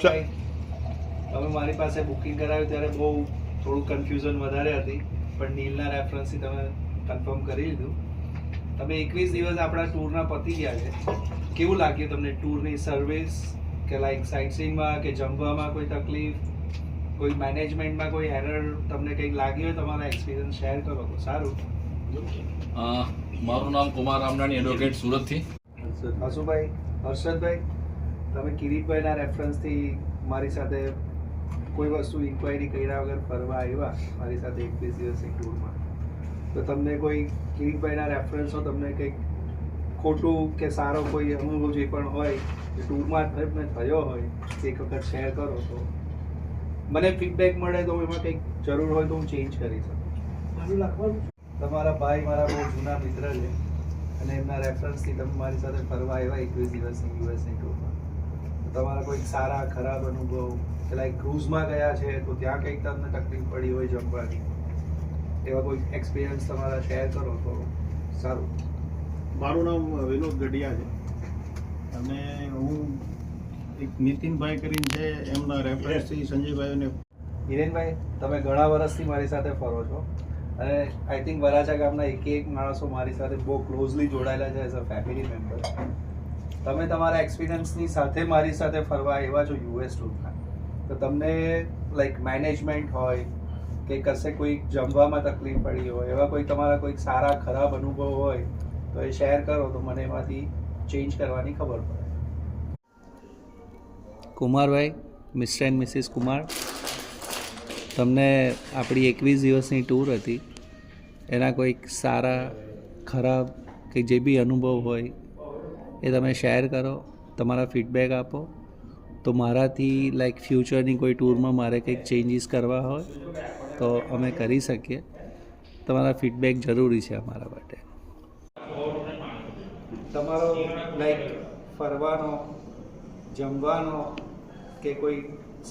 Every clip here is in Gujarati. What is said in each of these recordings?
તમે મારી પાસે બુકિંગ કરાવ્યું ત્યારે બહુ થોડું કન્ફ્યુઝન વધારે હતી, પણ નીલના રેફરન્સથી તમે કન્ફર્મ કરી લીધું. તમે 21 દિવસ આપણા ટૂરના પતી ગયા છે. કેવું લાગ્યું તમને ટૂરની સર્વિસ, કે લાઈક સાઇટસીઇંગમાં કે જમવામાં કોઈ તકલીફ, કોઈ મેનેજમેન્ટમાં કોઈ એરર તમને કંઈક લાગ્યું હોય? તમારા એક્સપિરિયન્સ શેર કરો તો સારું. મારું નામ કુમાર રામનાણી, એડવોકેટ, સુરતથી. હસુભાઈ, હર્ષદભાઈ, તમે કિરીટભાઈના રેફરન્સથી મારી સાથે કોઈ વસ્તુ ઇન્ક્વાયરી કર્યા વગર ફરવા આવ્યા મારી સાથે 21 દિવસની ટૂરમાં, તો તમને કોઈ કિરીટભાઈના રેફરન્સનો તમને કંઈક ખોટું કે સારો કોઈ અનુભવ જે પણ હોય જે ટૂરમાં મેં થયો હોય એક વખત શેર કરો તો મને ફીડબેક મળે, તો એમાં કંઈક જરૂર હોય તો હું ચેન્જ કરી શકું. તમારા ભાઈ મારા બહુ જૂના મિત્ર છે અને એમના રેફરન્સથી તમે મારી સાથે ફરવા આવ્યા 21 દિવસની યુએસની ટૂરમાં, તો તમારા કોઈક સારા ખરાબ અનુભવ કે લાઈક ક્રૂઝમાં ગયા છે તો ત્યાં કંઈક તમને તકલીફ પડી હોય જમવાની, એવા કોઈ એક્સપિરિયન્સ તમારા શેર કરો તો સારું. મારું નામ વિનોદ ગઢિયા છે અને હું એક નીતિનભાઈ કરીને છે, એમના રેફરન્સથી સંજયભાઈને. હિરેનભાઈ, તમે ઘણા વર્ષથી મારી સાથે ફરો છો અને આઈ થિંક વરાછા ગામના એક માણસો મારી સાથે બહુ ક્લોઝલી જોડાયેલા છે એઝ અ ફેમિલી મેમ્બર. તમે તમારા એક્સપિરિયન્સની સાથે મારી સાથે ફરવા આવ્યા છો યુએસ ટૂરમાં, તો તમને લાઈક મેનેજમેન્ટ હોય કે કશે કોઈ જમવામાં તકલીફ પડી હોય, એવા કોઈ તમારા કોઈક સારા ખરાબ અનુભવ હોય તો એ શેર કરો તો મને એમાંથી ચેન્જ કરવાની ખબર પડે. કુમારભાઈ, મિસ્ટર એન્ડ મિસિસ કુમાર, તમને આપણી 21 દિવસની ટૂર હતી એના કોઈક સારા ખરાબ કે જે બી અનુભવ હોય એ તમે શેર કરો, તમારા ફીડબેક આપો, તો મારાથી લાઈક ફ્યુચરની કોઈ ટૂરમાં મારે કંઈક ચેન્જીસ કરવા હોય તો અમે કરી શકીએ. તમારા ફીડબેક જરૂરી છે અમારા માટે. તમારો લાઈક ફરવાનો, જમવાનો કે કોઈ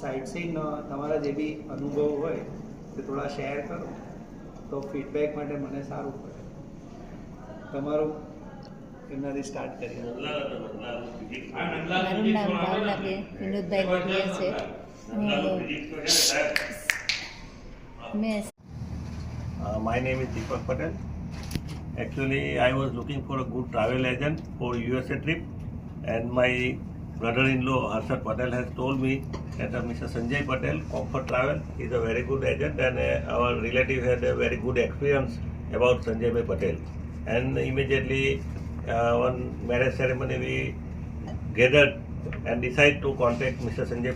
સાઇટસીઇંગનો તમારા જે બી અનુભવ હોય તે થોડા શેર કરો તો ફીડબેક માટે મને સારું પડે. તમારું એમનાથી સ્ટાર્ટ કરીએ. મારું નામ ભાવનાબેન વિનોદભાઈ ગઢિયા છે અને મેં My name is Deepak Patel. Actually, I was looking for a good travel agent for USA trip, and my brother-in-law Harshad Patel has told me that Mr. Sanjay Patel, Comfort Travel, is a very good agent, and our relative had a very good experience about Sanjay Bhai Patel. And immediately, on marriage ceremony, we gathered and decided to contact Mr. Sanjay Patel.